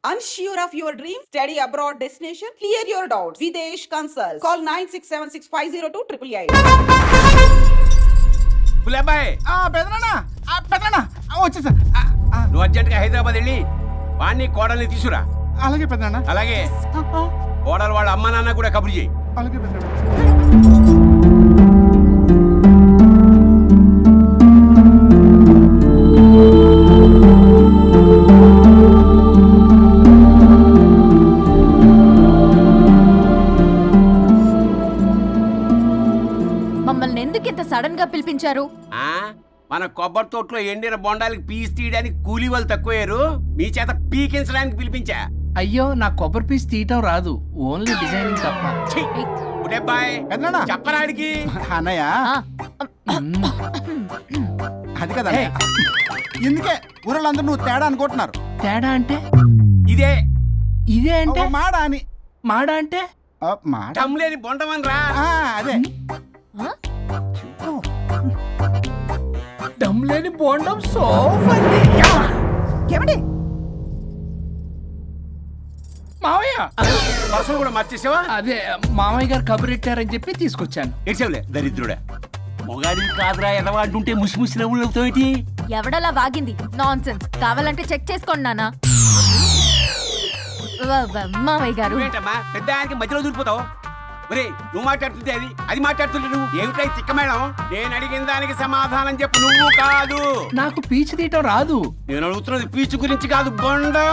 Unsure of your dream? Study abroad destination? Clear your doubts. Videsh Consult. Call 9676502888. వచ్చేసా. నువ్వు అర్జెంట్గా హైదరాబాద్ వెళ్ళి వాణ్ణి కోడల్ని తీసుకురా. అలాగే పెద్దనా. అలాగే కోడలు వాళ్ళ అమ్మ నాన్న కూడా కబురు చేయి. అలాగే పెద్దనా. మమ్మల్ని ఎందుకు ఇంత సడన్ గా పిలిపించారు? మన కొబ్బరి తోటలో ఎండిన బొండాలకి పీస్ తీయడానికి కూలీ వాళ్ళు తక్కువయ్యారు, మీ చేత పీకించడానికి పిలిపించా. అయ్యో, నా కొబ్బరి పీస్ తీయటం రాదు, ఓన్లీ డిజైనింగ్ తప్ప. చెప్పరాడికి అన్నయ్య అది కదా. ఇందుకే ఊరలందరూ నువ్వు తేడా అనుకుంటున్నారు. తేడా అంటే ఇదే ఇదే అంటే మాడ అని. మాడ అంటే టమ్లేని బొండమని రా. అదే దమ్లేని బోండం. ఏమండి మావయ్య పర్సలు కూడా మర్చేసావా? అదే మామయ్య గారు కబురెట్టారని చెప్పి తీసుకొచ్చాను. ఏడ్చావులే దరిద్రుడా. మొగాడివి కాదురా ఎదవా అంటుంటే ముసి ముసి నవ్వులు అవుతావేంటి? ఎవడలా వాగింది? Nonsense. కావాలంటే చెక్ చేసుకోండి నాన్న. మామయ్య గారు ఏంటమ్మా పెద్ద ఆయనకి మధ్యలో దూరిపోతావు? ఒరే నువ్వు మాట్లాడుతుంటే అది మాట్లాడుతుంటే నువ్వు ఏమిటై తిక్క మేడం? నేను అడిగిన దానికి సమాధానం చెప్పు. నువ్వు కాదు. నాకు పీచు తీయటం రాదు. నేను అడుగుతున్నది పీచు గురించి కాదు, బొండం.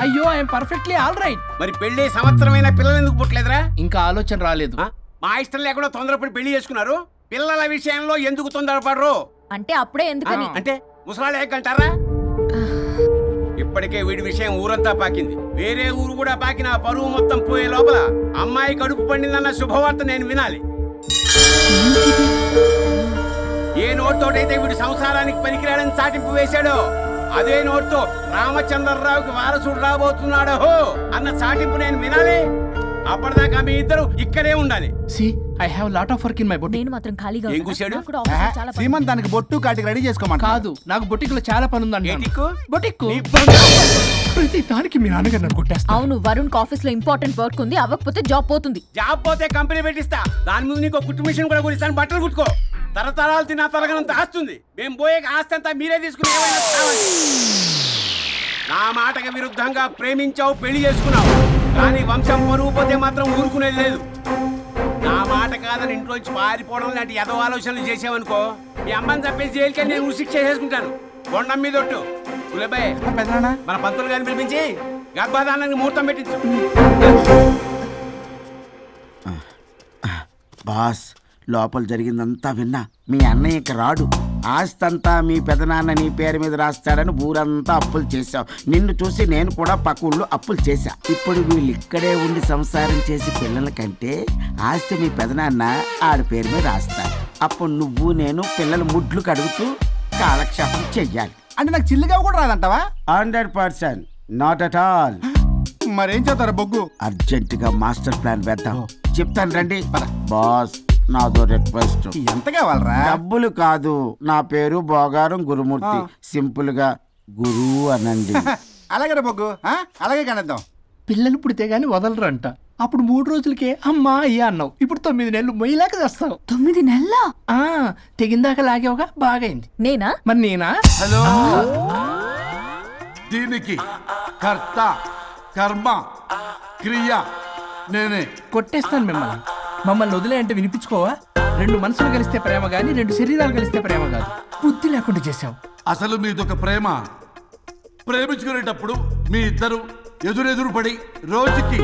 అయ్యో, ఐఎమ్ పర్ఫెక్ట్లీ ఆల్ రైట్. మరి పెళ్లి సంవత్సరమైన పిల్లలు ఎందుకు పుట్టలేదురా? ఇంకా ఆలోచన రాలేదు. మా ఇష్టం లేకుండా తొందరపడి పెళ్లి చేసుకున్నారు. పిల్లల విషయంలో ఎందుకు తొందరపడరు? అంటే అప్పుడే ఎందుకని? అంటే ముసలాళ్ళు ఏకంటారా? ఇప్పటికే వీడి విషయం ఊరంతా పాకింది. వేరే ఊరు కూడా పాకిన పరువు మొత్తం పోయే లోపల అమ్మాయి కడుపు పండిందన్న శుభవార్త నేను వినాలి. ఏ నోట్తోటైతే వీడు సంసారానికి పనికిరాడని చాటింపు వేశాడో అదే నోట్తో రామచంద్రరావుకి వారసుడు రాబోతున్నాడో అన్న చాటింపు నేను వినాలి. అప్పటిదాకా మీ ఇద్దరు ఇక్కడే ఉండాలి. I have lot of work in my boutique. నేను మాత్రం ఖాళీగా ఏం కూశాడు? సీమన్ దానికి బొట్టు కాటికి రెడీ చేసుకోమని కాదు, నాకు బొటిక్ లో చాలా పని ఉందండి. బొటిక్ ప్రతి దానికి మీ నాన్నగారు నన్ను కొట్టేస్తా. అవును, వరుణ్ ఆఫీస్ లో ఇంపార్టెంట్ వర్క్ ఉంది, అవ్వకపోతే జాబ్ పోతుంది. జాబ్ పోతే కంపెనీ పెట్టిస్తా. దాని ముందు నీకు కుట్టు మిషన్ కూడా కొనిస్తాను. బట్టలు కుట్టుకో. తరతరాలు తిన్నా తరగనంత ఆస్తుంది. మేము పోయే ఆస్తి అంతా మీరే తీసుకుని నా మాటకి విరుద్ధంగా ప్రేమించావు, పెళ్లి చేసుకున్నావు. కానీ వంశం పరువు పోతే మాత్రం ఊరుకునేది లేదు. నా మాట కాదని ఇంట్లోంచి పారిపోవడం లాంటి ఎదో ఆలోచనలు చేసావనుకో, మీ అమ్మని చంపేసి జైలుకి నేను ఉసిక్ చేసుకుంటాను. బొండం మీద ఒట్టు. మన పంతులు గారిని పిలిపించి గర్భధానానికి ముహూర్తం పెట్టించు. బాస్, లోపల జరిగిందంతా విన్నా. మీ అన్నయ్యకి రాడు, ఆస్తంతా మీ పెదనాన్న నీ పేరు మీద రాస్తాడని ఊరంతా అప్పులు చేశావు. నిన్ను చూసి నేను కూడా పక్క ఊళ్ళో అప్పులు చేశా. ఇప్పుడు వీళ్ళు ఇక్కడే ఉండి సంసారం చేసి పిల్లల కంటే ఆస్తి మీ పెదనాన్న ఆడి పేరు మీద రాస్తాడు. అప్పుడు నువ్వు నేను పిల్లల ముడ్లు కడుగుతూ కాలక్షేపం చెయ్యాలి. అంటే నాకు చిల్లిగా కూడా రాదంటావా? 100%, నాట్ అట్ ఆల్. మరేం చేస్తారా బొగ్గు? అర్జెంటుగా మాస్టర్ ప్లాన్ వేద్దాం. చెప్తాను రండి. బాస్, నాదో రిక్వెస్ట్. ఎంత కావాలరా? డబ్బులు కాదు, నా పేరు బోగారం గురుమూర్తి. సింపుల్ గా గురు అనండి. అలాగే బొగ్గు, అలాగే కనేద్దాం. పిల్లలు పుడితే గాని వదలరంట. అప్పుడు 3 రోజులకే అమ్మా అయ్యా అన్నావు. ఇప్పుడు 9 నెలలు మొయ్యలాగా చేస్తావు. 9 నెలల తెగిందాక లాగేవగా బాగైంది. నేనా? మరి నేనా? హలో, దీనికి కర్త కర్మ క్రియ నేనే. కొట్టేస్తాను మిమ్మల్ని. మమ్మల్ని వదిలే అంటే వినిపించుకోవా? 2 మనసులు కలిస్తే ప్రేమ గాని 2 శరీరాలు కలిస్తే ప్రేమ కాదు. బుద్ధి లేకుండా చేసావు. అసలు మీదొక ప్రేమ. ప్రేమించుకునేటప్పుడు మీ ఇద్దరు ఎదురెదురు పడి రోజుకి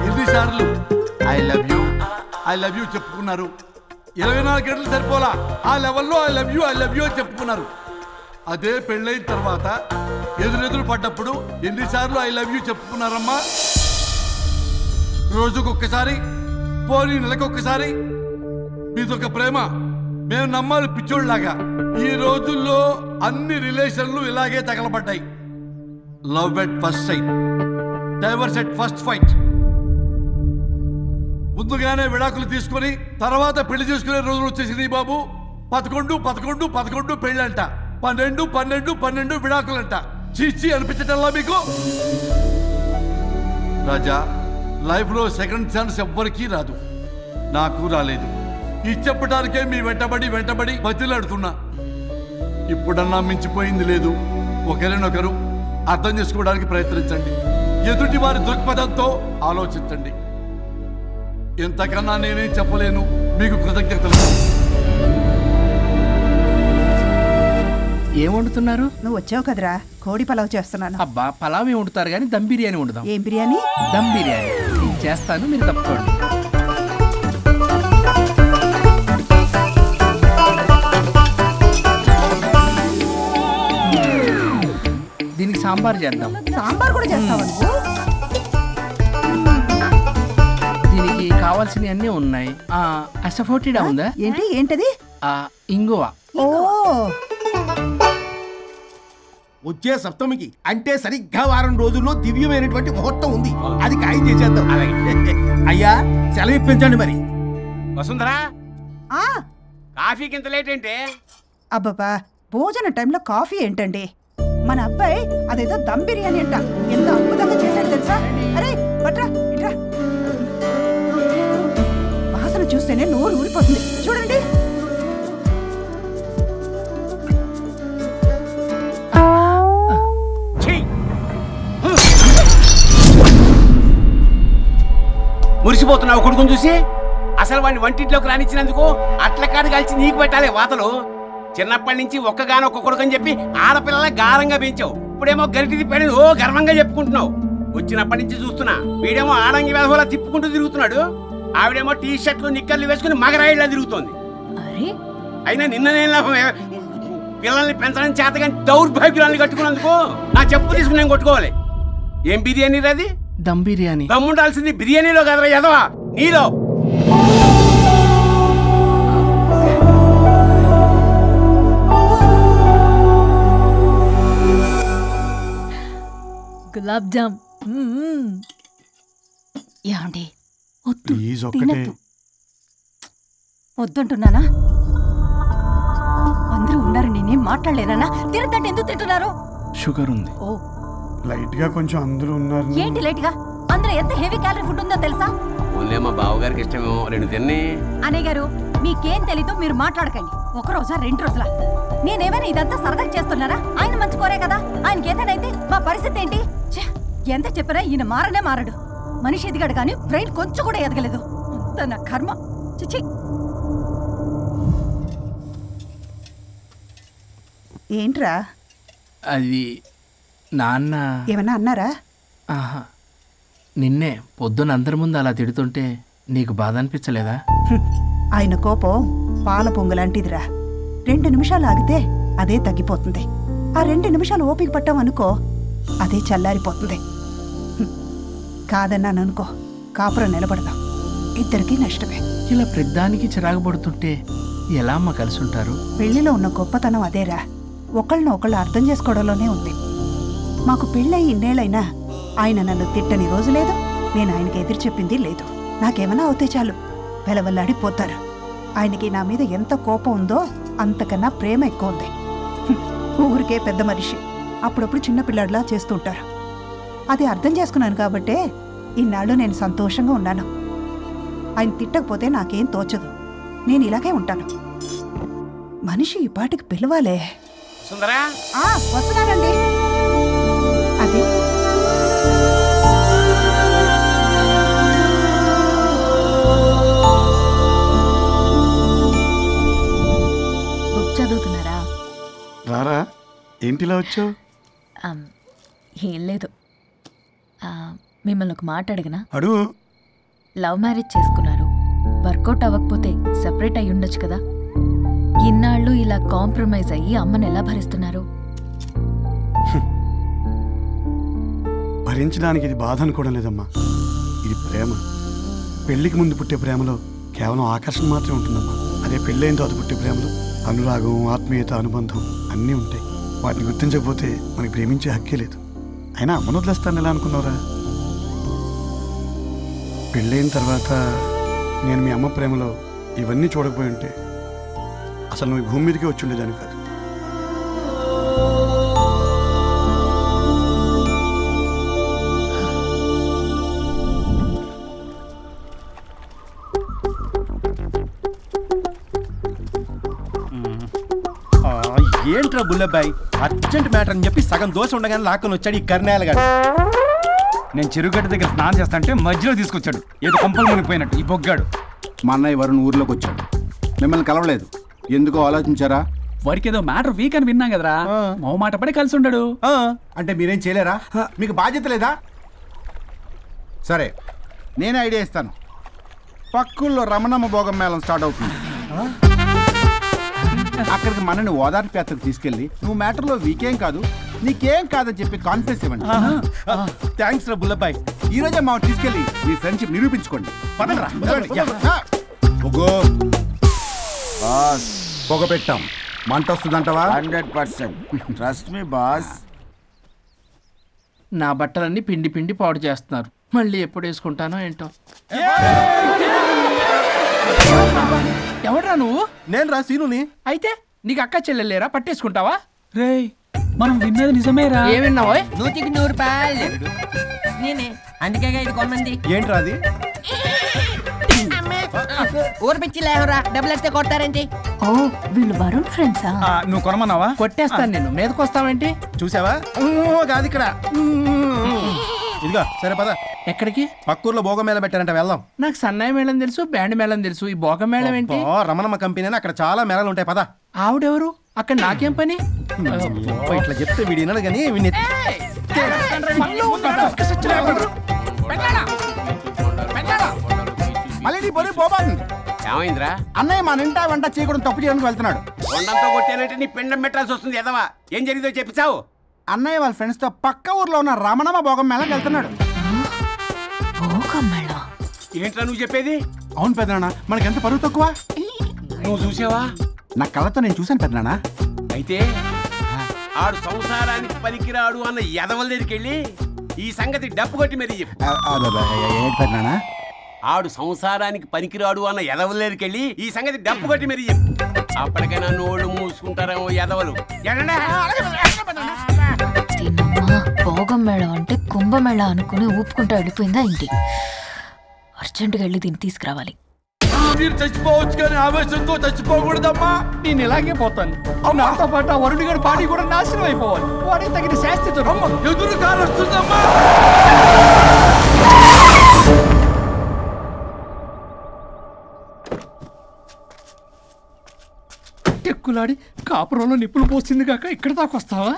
ఎన్నిసార్లు ఐ లవ్ యూ చెప్పుకున్నారు? 24 గంటలు సరిపోలా. ఆ లెవెల్లో ఐ లవ్ యూ అని చెప్పుకున్నారు. అదే పెళ్ళైన తర్వాత ఎదురెదురు పడ్డప్పుడు ఎన్నిసార్లు ఐ లవ్ యూ చెప్పుకున్నారమ్మా? రోజుకొక్కసారి, పోనీ నెలకొక్కసారి. మీదొక ప్రేమ. మేము నమ్మాలి పిచ్చోళ్ళలాగా. ఈ రోజుల్లో అన్ని రిలేషన్లు ఇలాగే తగలబడ్డాయి. Love at first sight, divorce at first fight. ముందుగానే విడాకులు తీసుకొని తర్వాత పెళ్లి చేసుకునే రోజులు వచ్చేసింది బాబు. 11 పెళ్ళంట, 12 విడాకులంట. చీచి అనిపించటల్లా మీకు? రాజా, లైఫ్లో సెకండ్ ఛాన్స్ ఎవ్వరికీ రాదు, నాకు రాలేదు. ఈ చెప్పడానికే మీ వెంటబడి బతిలాడుతున్నా. ఇప్పుడన్నా మించిపోయింది లేదు. ఒకరినొకరు అర్థం చేసుకోవడానికి ప్రయత్నించండి. ఎదుటి వారి దృక్పథంతో ఆలోచించండి. ఎంతకన్నా నేనేం చెప్పలేను. మీకు కృతజ్ఞతలు. ఏం వండుతున్నారు? నువ్వు వచ్చావు కదరా, కోడి పలావ్ చేస్తున్నాను. అబ్బా, పలావ్ వండుతారు కానీ దమ్ బిర్యానీ వండుదాం. ఏం బిర్యానీ? దమ్ బిర్యానీ. నేను చేస్తాను, మీరు తప్పుకోండి. దీనికి సాంబార్ చేద్దాం. సాంబార్ కూడా చేస్తావా నువ్వు? దీనికి కావాల్సినవి అన్నీ ఉన్నాయి. అసఫోటిడా ఉందా? ఏంటది? ఇంగువ. ఓ, వచ్చే సప్తమికి అంటే సరిగ్గా వారం రోజుల్లో దివ్యమైనటువంటి ముహూర్తం ఉంది. అది ఖాయం చేసేద్దాం. అయ్యా, సెలవు ఇప్పించండి మరి. వసుంధరా, ఆ, కాఫీకి ఇంత లేట్ ఏంటి? అబ్బబ్బా, భోజన టైంలో కాఫీ ఏంటండి? మన అబ్బాయి అదేదో దమ్ బిర్యానీ అంట, ఎంత అద్భుతంగా చేశాడు తెలుసా? అరే పట్రా, ఇట్రా. వాసన చూస్తేనే నోరు ఊరిపోతుంది. చూడండి. మురిసిపోతున్నావు కొడుకుని చూసి. అసలు వాడిని వంటింట్లోకి రానిచ్చినందుకు అట్ల కాడు కలిసి నీకు పెట్టాలి వాతలు. చిన్నప్పటి నుంచి ఒక్కగానొక్క కొడుకు అని చెప్పి ఆడపిల్లల గారంగా పెంచావు. ఇప్పుడేమో గరిటి తిప్పాడు ఓ గర్వంగా చెప్పుకుంటున్నావు. వచ్చినప్పటి నుంచి చూస్తున్నా, వీడేమో ఆడంగి వేధవలా తిప్పుకుంటూ తిరుగుతున్నాడు. ఆవిడేమో టీ షర్ట్లు నిక్కర్లు వేసుకుని మగరాయిలా తిరుగుతోంది. అయినా నిన్న నేను లాభమే, పిల్లల్ని పెంచడం చేతగాని దౌర్భాగ్యాన్ని కట్టుకున్నందుకు నా చెప్పు తీసుకుని నేను కొట్టుకోవాలి. ఏం బిర్యానీ రాది? దమ్ బిర్యానీ. దమ్ముండాల్సింది బిర్యానీలో కదరా ఎదవా, నీలో. గులాబ్ జామ్. ఏమండి, ప్లీజ్ ఒక్కటే. వద్దుంటున్నానా? అందరూ ఉన్నారు, నేనేం మాట్లాడలేనా? తినదంటే ఎందుకు తింటున్నారు? షుగర్ ఉంది. ఓ, లైట్ గా కొంచెం అందరూ ఉన్నారు. ఏంటి లైట్ గా? అందులో ఎంత హెవీ క్యాలరీ ఫుడ్ ఉందో తెలుసా? ఓన్లే మా బావగారికి ఇష్టమేమో, 2 తిన్ని. అనే గారు, మీకేం తెలీదు, మీరు మాట్లాడకండి. ఒక రోజా 2 రోజులా? నేనేమైనా ఇదంతా సరదా చేస్తున్నారా? ఆయన మంచి కోరే కదా. ఆయనకి ఏదైతే మా పరిస్థితి ఏంటి? ఎంత చెప్పినా ఈయన మారనే మారడు. మనిషి ఎదిగాడు కానీ బ్రెయిన్ కొంచెం కూడా ఎదగలేదు. అంత నా కర్మ. చిచి. ఏంట్రా? అది నాన్న ఏమన్నా అన్నారా? ఆహా, నిన్నే పొద్దున అందరి ముందు అలా తిడుతుంటే నీకు బాధ అనిపించలేదా? ఆయన కోపం పాల పొంగులాంటిదిరా. 2 నిమిషాలు ఆగితే అదే తగ్గిపోతుంది. ఆ 2 నిమిషాలు ఓపిక పట్టాం అనుకో, అదే చల్లారిపోతుంది. కాదన్నాననుకో, కాపురం నిలబడదాం. ఇద్దరికీ నష్టమే. ఇలా ప్రతిదానికి చిరాకు పడుతుంటే ఎలా అమ్మ కలిసి ఉంటారు? పెళ్లిలో ఉన్న గొప్పతనం అదేరా, ఒకళ్ళని ఒకళ్ళు అర్థం చేసుకోవడంలోనే ఉంది. మాకు పెళ్ళయి ఇన్నేళ్ళైనా ఆయన నన్ను తిట్టని రోజు లేదు, నేను ఆయనకి ఎదురు చెప్పింది లేదు. నాకేమైనా అవుతే చాలు వెలవల్లాడిపోతారు. ఆయనకి నా మీద ఎంత కోపం ఉందో అంతకన్నా ప్రేమ ఎక్కువ ఉంది. ఊరికే పెద్ద మనిషి, అప్పుడప్పుడు చిన్నపిల్లాడిలా చేస్తుంటారు. అది అర్థం చేసుకున్నాను కాబట్టే ఇన్నాళ్ళు నేను సంతోషంగా ఉన్నాను. ఆయన తిట్టకపోతే నాకేం తోచదు. నేను ఇలాగే ఉంటాను. మనిషి ఈ పాటికి పిలవాలే. సుందరా, వస్తున్నానండి. అది బుక్ చదువుతున్నారా? రారా, ఏంటిలా వచ్చావు? ఏం లేదు, మిమ్మల్ని ఒక మాట అడిగినా? అడుగు. లవ్ మ్యారేజ్ చేసుకున్నారు, వర్కౌట్ అవ్వకపోతే సెపరేట్ అయ్యి ఉండొచ్చు కదా. ఇన్నాళ్ళు ఇలా కాంప్రమైజ్ అయ్యి అమ్మని ఎలా భరిస్తున్నారు? భరించడానికి ఇది బాధ అనుకోవడం లేదమ్మా, ఇది ప్రేమ. పెళ్లికి ముందు పుట్టే ప్రేమలో కేవలం ఆకర్షణ మాత్రమే ఉంటుందమ్మా. అదే పెళ్ళైన తర్వాత పుట్టే ప్రేమలో అనురాగం, ఆత్మీయత, అనుబంధం అన్నీ ఉంటాయి. వాటిని గుర్తించకపోతే మనకి ప్రేమించే హక్కే లేదు. అయినా అమ్మను వదిలేస్తాను ఎలా అనుకున్నావురా? పెళ్ళైన తర్వాత నేను మీ అమ్మ ప్రేమలో ఇవన్నీ చూడకపోయి ఉంటే అసలు నువ్వు భూమి మీదకే వచ్చి ఉండేదాన్ని కాదు. ఏంట్రా బుల్లబ్బాయి అర్జెంట్ మ్యాటర్ అని చెప్పి సగం దోశ ఉండగానే లాక్కొని వచ్చాడు ఈ కర్ణాలగాడు. నేను చెరుగడ్డ దగ్గర స్నానం చేస్తాంటే మధ్యలో తీసుకొచ్చాడు, ఏదో కంపలు మునిగిపోయినట్టు ఈ బొగ్గాడు. మా అన్నయ్య వరుణ్ ఊర్లోకి వచ్చాడు, మిమ్మల్ని కలవలేదు, ఎందుకో ఆలోచించారా? వాడికి ఏదో మ్యాటర్ వీక్ అని విన్నా కదరా, మో మాట పడి కలిసి ఉండడు. అంటే మీరేం చేయలేరా? మీకు బాధ్యత లేదా? సరే నేనే ఐడియా ఇస్తాను. పక్కుల్లో రమణమ్మ భోగం మేళం స్టార్ట్ అవుతుంది. అక్కడికి మనని ఓదార్పు యాత్రకు తీసుకెళ్ళి నువ్వు మ్యాటర్లో వీకేం కాదు, నీకేం కాదని చెప్పి కాన్ఫిడెన్స్ ఇవ్వండి. థ్యాంక్స్ రా బుల్లబ్బాయి. ఈ రోజే మా తీసుకెళ్ళి మీ ఫ్రెండ్షిప్ నిరూపించుకోండి. పొగ పెట్టాం, మంట వస్తుందంటవా? 100% ట్రస్ట్ మీ బాస్. నా బట్టలన్నీ పిండి పిండి పాడు చేస్తున్నారు, మళ్ళీ ఎప్పుడు వేసుకుంటానో ఏంటో. ఎవడ్రా నువ్వు? నేను రా సీనుని. అయితే నీకు అక్క చెల్లెలేరా, పట్టేసుకుంటావా? రేయ్ మనం విన్నది నిజమేరా? ఏ విన్నావో? 100కి 100 రూపాయలు నేనే, అందుకే ఇది కొమ్మంది. ఏంట్రా అది? ఊరు పిచ్చి లేవరా, డబ్బులు వస్తే కొడతారేంటి? ఓ వీళ్ళు వరుణ్ ఫ్రెండ్సా? నువ్వు కొనమన్నావా? కొట్టేస్తాను నేను, మీదకొస్తావేంటి? చూసావా? కాదు ఇక్కడ. ఇదిగో సరే పద. ఎక్కడికి? పక్కూర్లో భోగం మేళ పెట్టారంట, వెళ్దాం. నాకు సన్నాయి మేళం తెలుసు, బ్యాండ్ మేళం తెలుసు, ఈ భోగం మేళం ఏంటి? రమణమ్మ కంపెనీ అని అక్కడ చాలా మేళాలు ఉంటాయి, పద. ఆవిడెవరు? అక్కడ నాకేం పని? ఇట్లా చెప్తే వీడి వినడు కానీ వీడిని మళ్ళీ నీ పొరి పోబాతుంది. ఏమైందిరా? అన్నయ్య మన ఇంటా వెంట చేయకూడదు, తప్పు చేయడానికి వెళ్తున్నాడు. కొండంతో కొట్టానంటే నీ పిండం పెట్టాల్సి వస్తుంది ఎదవా. ఏం జరిగిందో చెప్పిచావు? అన్నయ్య వాళ్ళ ఫ్రెండ్స్ తో పక్క ఊర్లో ఉన్న రమణమ్మ భోగం మేళకి వెళ్తున్నాడు. ఏంట్రా నువ్వు చెప్పేది? అవును పెద్దనాన్న, మనకి ఎంత పరువు తక్కువ. నువ్వు చూసావా? నా కళ్ళతో నేను చూశాను పెద్దనాన్న. అయితే ఆడు సంసారానికి పనికిరాడు అన్న ఎదవల దగ్గరికి వెళ్ళి ఈ సంగతి డప్పు కొట్టి మరీ చెప్పు. పెద్దనాన్న, ఆడు సంసారానికి పనికిరాడు అన్న ఎదవల దగ్గరికి వెళ్ళి ఈ సంగతి డప్పు కొట్టి మరీ చెప్పు. అప్పటికైనా నోళ్ళు మూసుకుంటారేమో ఎదవలు. భోగం మేళం అంటే కుంభమేళ అనుకుని ఊపుకుంటూ వెళ్ళిపోయిందా ఏంటి? అర్జెంటుగా వెళ్ళి దీన్ని తీసుకురావాలి. మీరు చచ్చిపోవచ్చు కానీ ఆవేశంతో చచ్చిపోకూడదమ్మా. నేను ఇలాగే పోతాను, నాతో పాటు ఆ వరుణి గారి పార్టీ కూడా నాశనం అయిపోవాలి. వాడికి తగిన శాస్తి ఎదురు కారు వస్తుందమ్మా. టెక్కులాడి కాపురంలో నిప్పులు పోస్తుంది కాక ఇక్కడ దాకా వస్తావా?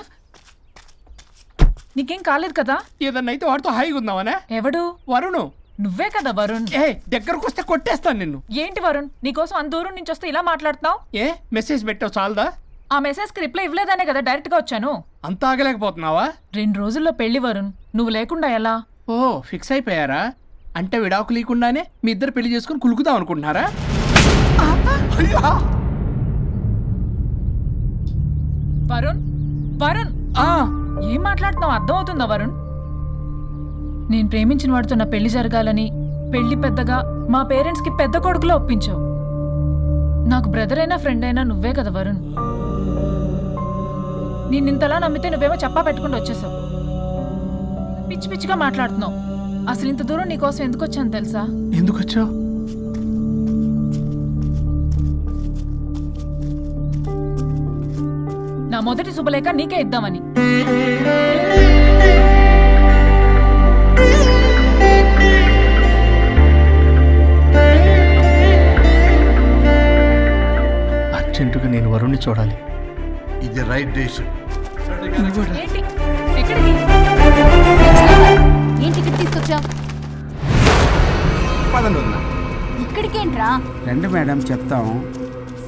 నీకేం కాలేదు కదా? ఏదన్నా అయితే వాడితో హాయిగా ఉందావనే. ఎవడు? వరుణు. నువ్వే కదా వరుణ్. ఏ దగ్గరకు వస్తే కొట్టేస్తాను నిన్ను. ఏంటి వరుణ్, నీకోసం అంత దూరం నుంచి వస్తే ఇలా మాట్లాడుతున్నావు? ఏ మెసేజ్ పెట్టావు చాలదా? ఆ మెసేజ్ కి రిప్లై ఇవ్వలేదనే కదా డైరెక్ట్ గా వచ్చాను. అంత ఆగలేకపోతున్నావా? 2 రోజుల్లో పెళ్లి వరుణ్, నువ్వు లేకుండా ఎలా? ఓ ఫిక్స్ అయిపోయారా? అంటే విడాకు లేకుండానే మీ ఇద్దరు పెళ్లి చేసుకుని కులుకుదాం అనుకుంటున్నారా? వరుణ్ వరుణ్ ఏం మాట్లాడుతున్నావు? అర్థం అవుతుందా వరుణ్? నేను ప్రేమించిన వాడితో నా పెళ్లి జరగాలని పెళ్లి పెద్దగా మా పేరెంట్స్ కి పెద్ద కొడుకులో ఒప్పించావు. నాకు బ్రదర్ అయినా ఫ్రెండ్ అయినా నువ్వే కదా వరుణ్. నిన్నింతలా నమ్మితే నువ్వేమో చెప్పా పెట్టుకుంటూ వచ్చేసావు. పిచ్చి పిచ్చిగా మాట్లాడుతున్నావు. అసలు ఇంత దూరం నీకోసం ఎందుకు వచ్చాను తెలుసా? ఎందుకు వచ్చావు? నా మొదటి శుభలేఖ నీకే ఇద్దామని. అర్జెంటుగా నేను వరుణ్ణి చూడాలి. ఇది రైట్ డెసిషన్. ఏంటి ఇక్కడ తీసుకొచ్చావు? ఇక్కడికేంట్రా? రండి మేడం చెప్తాం.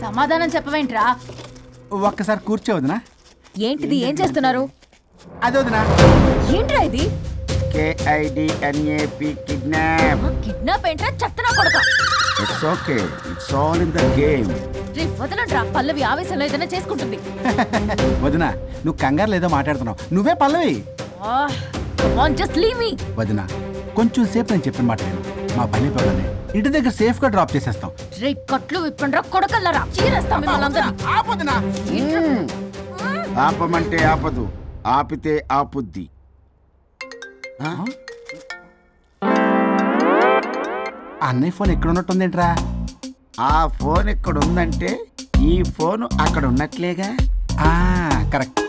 సమాధానం చెప్పవేంట్రా? ఒక్కసారి కూర్చోవద్దునా? ఏంటిది? ఏం చేస్తున్నారు? అది వదినా. ఏంట్రా ఇది? KIDNAP kidnap. కిడ్నాప్ ఏంట్రా? చెత్తనా కొడక. It's okay, it's all in the game. రే వదలండ్రా, పల్లవి ఆవేశంలో ఏదైనా చేసుకుంటుంది. వదినా నువ్వు కంగారు లేదో మాట్లాడుతున్నావు, నువ్వే పల్లవి. Just leave me. వదినా కొంచెం సేపు నేను చెప్పిన మాట విను. మా పని పని ఇంటి దగ్గర సేఫ్ గా డ్రాప్ చేసేస్తాం. రే కట్లు విప్పండ్రా కొడకల్లరా, చీరేస్తాం మిమ్మల్ని. ఆపమంటే ఆపదు, ఆపితే ఆపుద్ది. అన్నయ్య ఫోన్ ఎక్కడ ఉన్నట్టుందేంట్రా? ఆ ఫోన్ ఎక్కడ ఉందంటే ఈ ఫోన్ అక్కడ ఉన్నట్లేగా. కరెక్ట్.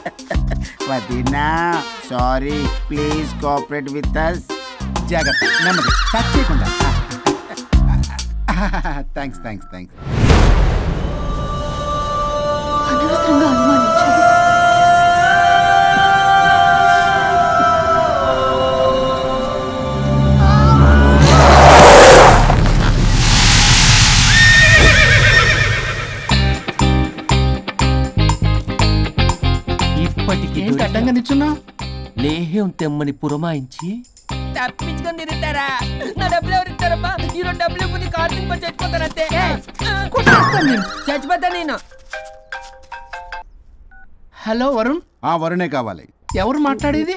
వదినా sorry, please cooperate with us. జాగ్రత్త, నెమ్మది, టచ్ చేయకుండా. Thanks thanks thanks. అనవసరంగా అనుమానించాను. ఏంటి అడ్డంగా నిల్చున్నా? లేహ్యం తెమ్మని పురమాయించి తప్పించుకొని తిరుగుతారా? నా డబ్బులు ఎవరు ఇస్తారమ్మా? ఈరోజు డబ్బులు ఇవ్వని కార్తీక్ పని చచ్చిపోతానంతే. చచ్చిపోతా నేను. హలో వరుణ్. వరుణే కావాలి. ఎవరు మాట్లాడేది?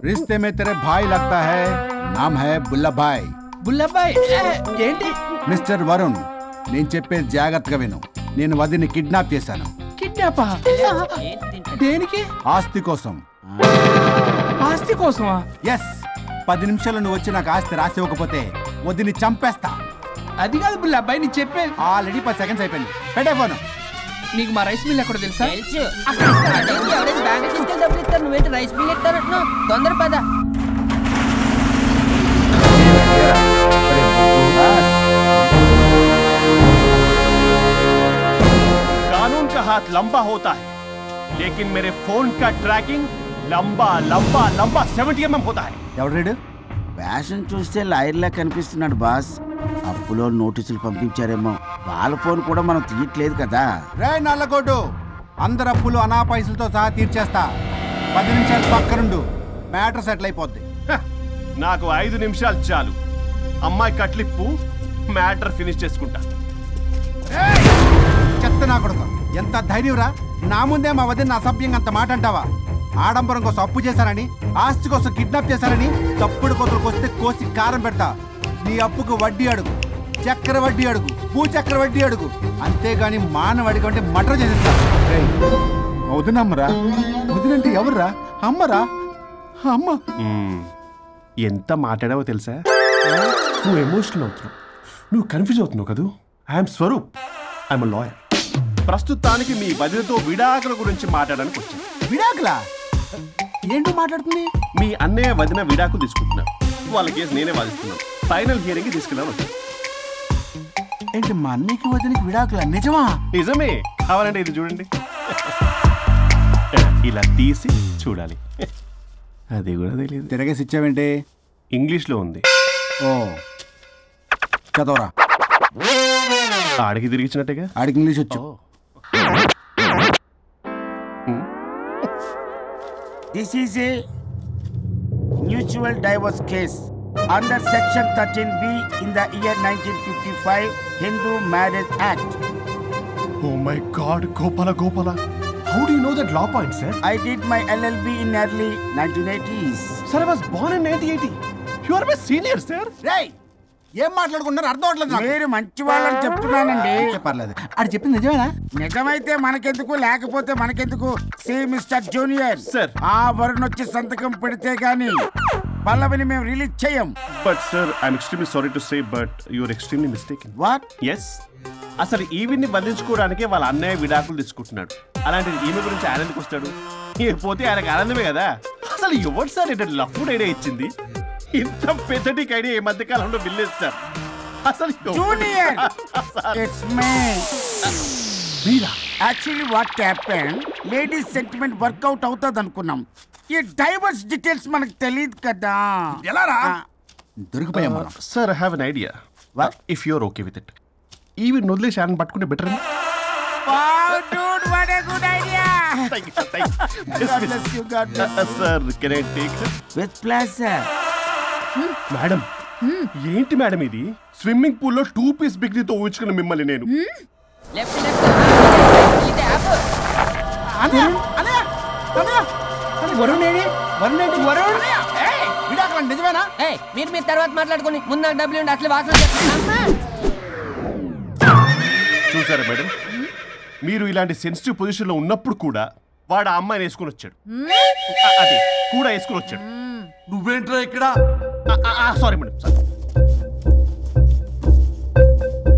రిష్తే మే తెరే భాయ్ లగ్తా హై, నామ్ హై బుల్లభాయ్. బుల్లభాయ్ ఏంటి? మిస్టర్ వరుణ్, నేను చెప్పేది జాగ్రత్తగా విను. నేను వదిని కిడ్నాప్ చేశాను. కిడ్నాపా? దేనికి? ఆస్తి కోసం. ఆస్తి కోసమా? ఎస్. 10 నిమిషాలు నువ్వు వచ్చి నాకు ఆస్తి రాసి ఇవ్వకపోతే వదిని చంపేస్తా. అది కాదు బుల్లబ్బాయ్, నీ చెప్పే. ఆల్రెడీ 10 సెకండ్స్ అయిపోయింది. పెట్టే ఫోను. నీకు మా రైస్ మిల్ ఎక్కడ తెలుసా? తెలుసు. ఎవరైనా బ్యాంక్ తీసుకెళ్ళి డబ్బులు ఇస్తారు, నువ్వేంటి రైస్ మిల్ ఇస్తారంటున్నావు? తొందర పద. कानून का हाथ लंबा होता है, लेकिन मेरे फोन का ट्रैकिंग लंबा लंबा लंबा 70 mm होता है. ఎవడు ఫ్యాషన్ చూస్తే లాయర్లా కనిపిస్తున్నాడు బాస్. అప్పులో నోటీసులు పంపించారేమో, వాళ్ళ ఫోన్ కూడా మనం తీయట్లేదు కదా. రే నల్లగొడ్డు, అందరు అప్పులు అనా పైసలతో సహా తీర్చేస్తా. 10 నిమిషాలు పక్కనుండు, మ్యాటర్ సెటిల్ అయిపోద్ది. నాకు 5 నిమిషాలు చాలు. అమ్మాయి కట్లిప్పు, మ్యాటర్ ఫినిష్ చేసుకుంటా. చెత్త నా కొడుకు, ఎంత ధైర్యంరా! నా ముందే మా వదిన అసభ్యంగా అంత మాట అంటావా? ఆడంబరం కోసం అప్పు చేశారని, ఆస్తి కోసం కిడ్నాప్ చేశారని తప్పుడు కొతులకు వస్తే కోసి కారం పెడతా. నీ అప్పుకు వడ్డీ అడుగు, చక్కెర వడ్డీ అడుగు, భూచక్ర వడ్డీ అడుగు, అంతేగాని మానవ అడిగి అంటే మటర్ చేసేస్తా. వదినమ్మరా? వదినంటే ఎవర్రా? అమ్మరా? అమ్మ. ఎంత మాట్లాడావో తెలుసా? నువ్వు ఎమోషనల్ అవుతున్నావు, నువ్వు కన్ఫ్యూజ్ అవుతున్నావు కదూ. I'm Swaroop, I'm lawyer. ప్రస్తుతానికి మీ వదినతో విడాకుల గురించి మాట్లాడడానికి వచ్చాను. విడాకులా? ఏంటో మాట్లాడుతుంది? మీ అన్నయ్య వదిన విడాకులు తీసుకుంటున్నారు. వాళ్ళ కేసు నేనే వాదిస్తున్నాను. ఫైనల్ హియరింగ్ తీసుకెళ్ళాను వచ్చాను. ఏంటి మా అన్నయ్యకి వదినకి విడాకులా? నిజమా? నిజమే. కావాలంటే ఇది చూడండి. ఇలా తీసి చూడాలి. అది కూడా తెలియదు. తిరగేసి ఇచ్చావేంటి? ఇంగ్లీష్లో ఉంది. ఓ, చదవరా. ఆడికి తిరిగిచ్చినట్టుగా. ఆడికి ఇంగ్లీష్ వచ్చు. This is a mutual divorce case under section 13B in the year 1955 Hindu Marriage Act. Oh my God, Gopala. How do you know that law point, sir? I did my LLB in early 1980s. Sir, I was born in 1980. You are my senior, sir. Ray, ఏం మాట్లాడుకున్నారు అర్థం అవట్లేదు. మీరు మంచి వాళ్ళని చెప్తున్నానండి. పర్లేదు. అది చెప్పింది నిజమేనా? నిజమైతే మనకెందుకు, లేకపోతే మనకెందుకు? సి మిస్టర్ జూనియర్ సార్, ఆ వరుణ్ వచ్చి సంతకం పెడితే గానీ పల్లవిని మేము రిలీజ్ చేయం. But sir, I'm extremely sorry to say, but you are extremely mistaken. What? Yes, అసలు ఈవిడ్ని బంధించుకోవడానికే వాళ్ళ అన్నయ్య విడాకులు తీసుకుంటున్నాడు. అలాంటిది ఈమె గురించి ఆయన ఎందుకు వస్తాడు? పోతే ఆయనకు ఆనందమే కదా. అసలు ఎవరు సార్ ఏంటంటే లఫ్డ్ ఐడియా ఇచ్చింది? ఇంత పెద్దటికి ఐడియా ఈ మధ్య కాలంలో విల్లేస్తారు. అసలు junior, it's me. Actually what happen, ladies sentiment work out అవుతుంది అనుకున్నాం. ఈ డైవర్స్ డీటెయిల్స్ మనకు తెలియదు కదా. ఎలా రా? దొరికిపోయాం. Sir, I have an idea. If you are okay with it, ఈవిడ్ని వదిలేసి ఆయన పట్టుకుంటే better. Sir, can I take with pleasure. Madam, ఏంటి మేడం ఇది? స్విమ్మింగ్ పూల్ లో 2 పీస్ బిగ్నీతో ఊహించుకున్న మిమ్మల్ని నేను. నిజమేనా? మీరు తర్వాత మాట్లాడుకుని ముందు నాకు డబ్బులు ఉండి అసలు వాసన. చూసారా మేడం, మీరు ఇలాంటి సెన్సిటివ్ పొజిషన్ లో ఉన్నప్పుడు కూడా వాడు ఆ అమ్మాయిని వేసుకుని వచ్చాడు. అది కూడా వేసుకుని వచ్చాడు. నువ్వేంట్రా ఇక్కడ? Sorry madam, sorry.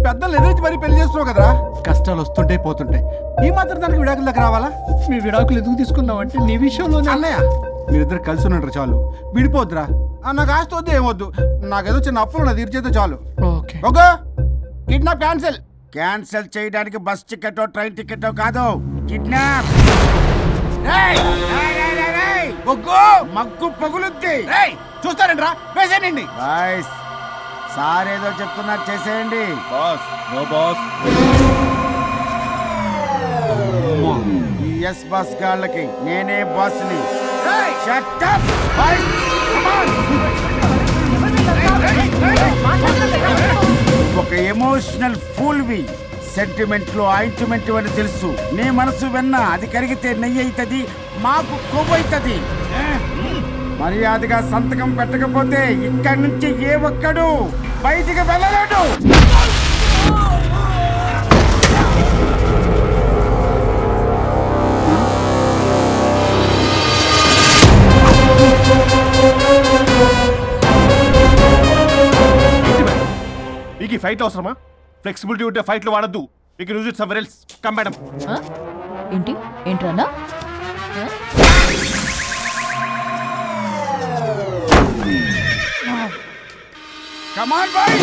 పెద్దలు ఎదురు మరి పెళ్లి చేస్తున్నావు కదరా, కాస్త కష్టాలు వస్తుంటాయి పోతుంటాయి. ఈ మాత్రం దానికి విడాకుల దగ్గర రావాలా? మీ విడాకులు ఎందుకు తీసుకుందాం అంటే నీ విషయంలో అన్నయ్య మీరిద్దరు కలిసి ఉన్నట్టు చాలు, విడిపోద్దురా. నాకు ఆస్తి వద్దు ఏమొద్దు, నాకేదో చిన్న అప్పులు నా తీర్చేదో చాలు. Okay okay kidnap cancel. Cancel చేయడానికి బస్ టికెటో ట్రైన్ టికెటో కాదు, కిడ్నాప్. మగ్గు పగులుద్ది. చూస్తారంట్రా, వేసేయండి. సార్ ఏదో చెప్తున్నారు, చేసేయండి. Boss no boss. ఈ ఎస్ బాస్ గాళ్ళకి నేనే బాస్ని. ఒక ఎమోషనల్ ఫూల్వి. సెంటిమెంట్ లో ఆయింట్మెంట్ అని తెలుసు. నీ మనసు వెన్న, అది కరిగితే నెయ్యి అవుతుంది, మాకు కొవ్వు అవుతుంది. మర్యాదగా సంతకం పెట్టకపోతే ఇక్కడి నుంచి ఏ ఒక్కడు బయటికి వెళ్ళలేడు. మీకు ఈ ఫైట్ అవసరమా? ఫ్లెక్సిబిలిటీ ఉంటే ఫైట్లు వాడద్దు. You can use it somewhere else. Come madam. ఏంటి ఏంట్రన్నా? Come on, boys!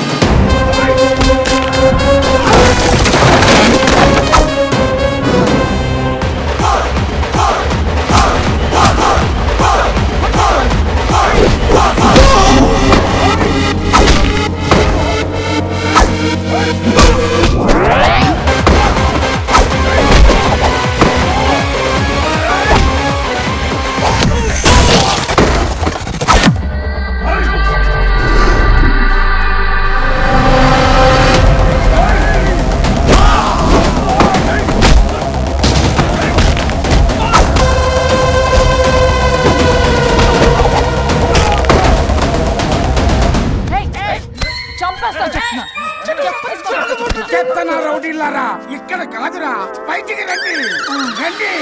చెత్తనా రౌడీలారా, ఇక్కడ కాదురా, బయటికి రండి రండి.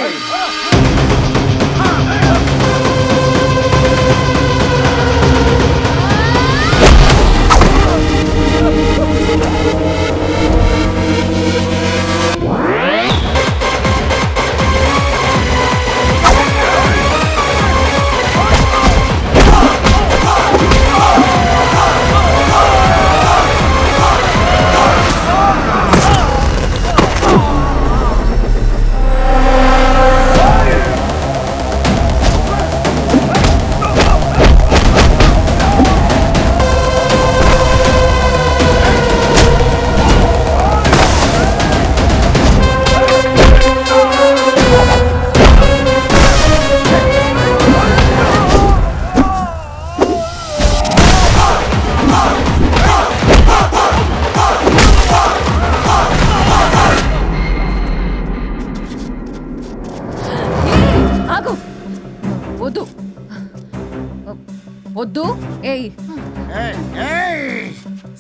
వద్దు.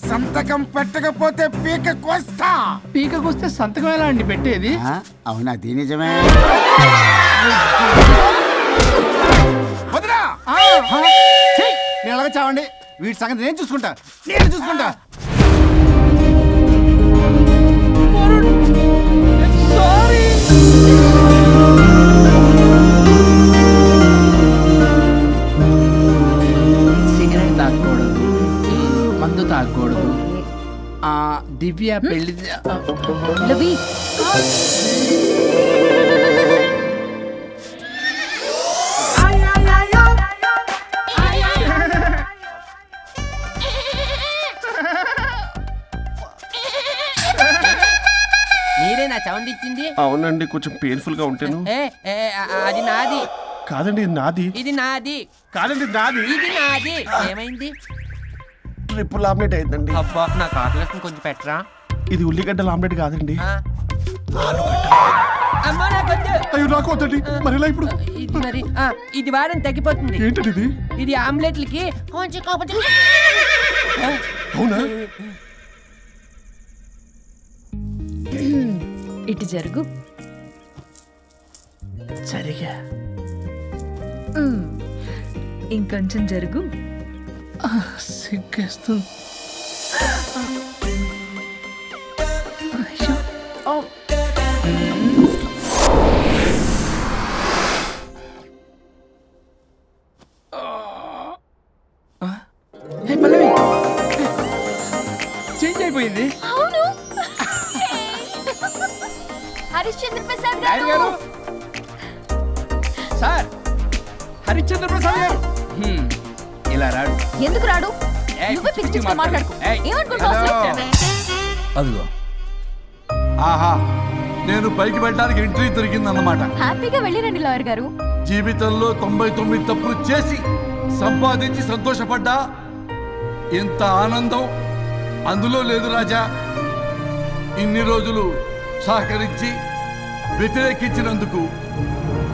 సంతకం పెట్టకపోతే పీకకొస్తా. పీకకొస్తే సంతకం ఎలా అండి పెట్టేది? అవునా, అది నిజమే. వదినా నేను అలాగే చావండి, వీటి సంగతి నేను చూసుకుంటా. సిగరెట్ తాగకూడదు, మందు తాగకూడదు. దివ్య పెళ్లి మీరేనా సౌండ్ ఇచ్చింది? అవునండి, కొంచెం పెయిన్ఫుల్ గా ఉంటాను. అది నాది కాదండి, నాది. ఇది నాది కాదండి, నాది. ఇది నాది. ఏమైంది? ట్రిపుల్ ఆమ్లెట్ అయిందండి. అబ్బా, నాకు ఆకలిస్తుంది, కొంచెం పెట్టరా. ఇది ఉల్లిగడ్డల ఆమ్లెట్ కాదండి. అమ్మా నాకొద్దు. అయ్యో నాకు వద్దండి. మరి ఇలా ఇప్పుడు ఇది మరి ఇది వారం తగ్గిపోతుంది. ఏంటది ఇది? ఇది ఆమ్లెట్లకి కొంచెం కాకపోతే. అవునా? ఇటు జరుగు. సరిగా ఇంకొంచెం జరుగు. సిగ్గేస్తుంది. పల్లవి చేంజ్ అయిపోయింది. అవును. హరిశ్చంద్ర ప్రసాద్ గారు గారు. సార్ హరిశ్చంద్ర ప్రసాద్ గారు ఇలా రాడు. ఎందుకు రాడు? నువ్వే పిచ్చి పిచ్చిగా మాట్లాడుకో. ఏమనుకుంటున్నావు? అదిగో ఆహా, నేను పైకి వెళ్ళడానికి ఎంట్రీ దొరికిందన్నమాట. హ్యాపీగా వెళ్ళిరండి లాయర్ గారు. జీవితంలో 99 తప్పులు చేసి సంపాదించి సంతోషపడ్డా ఇంత ఆనందం అందులో లేదు రాజా. ఇన్ని రోజులు సహకరించి వ్యతిరేకించినందుకు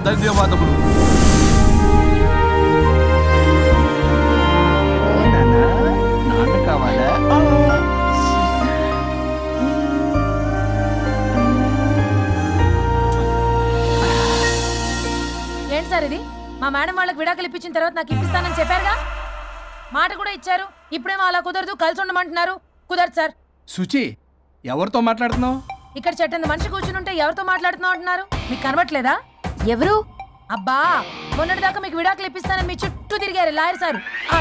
ధన్యవాదములు. నాన్న కావాలా? ఏంటి సార్ ఇది? మా మేడం వాళ్ళకి విడాకులు ఇప్పించిన తర్వాత నాకు ఇప్పిస్తానని చెప్పారుగా, మాట కూడా ఇచ్చారు. ఇప్పుడేమో అలా కుదరదు, కలిసి ఉండమంటున్నారు. కుదరదు సార్. సుచి, ఎవరితో మాట్లాడుతున్నావు? ఇక్కడ చెట్టంది మనిషి కూర్చుని ఉంటే ఎవరితో మాట్లాడుతున్నావు అంటున్నారు. మీకు కనబట్లేదా? ఎవరు? అబ్బా, మొన్నటిదాకా మీకు విడాకులు ఇప్పిస్తానని మీ చుట్టూ తిరిగారు లాయర్ సార్.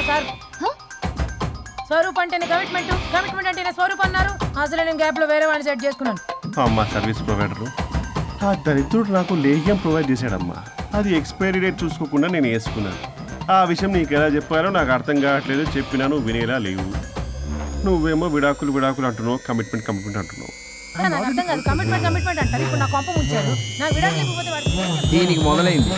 సార్, స్వరూప్ అంటేనే కమిట్మెంట్, కమిట్మెంట్ అంటేనే స్వరూప్ అన్నారు. అసలు నేను గ్యాప్ లో వేరే వాడిని సెట్ చేసుకున్నాను. అమ్మా సర్వీస్ ప్రొవైడరు ఆ దరిద్రుడు నాకు లేహ్యం ప్రొవైడ్ చేశాడమ్మా. అది ఎక్స్పైరీ డేట్ చూసుకోకుండా నేను వేసుకున్నాను. ఆ విషయం నీకు ఎలా చెప్పారో నాకు అర్థం కావట్లేదు. చెప్పినాను వినేలా లేవు. నువ్వేమో విడాకులు విడాకులు అంటున్నావు, కమిట్మెంట్ కమిట్మెంట్ అంటున్నావు. నాకు అర్థం కాదు. కమిట్మెంట్ కమిట్మెంట్ అంటారు. ఇప్పుడు నా కొంప ముంచారు. నాకు విడాకులు ఇవ్వకపోతే దీనికి మొదలైంది.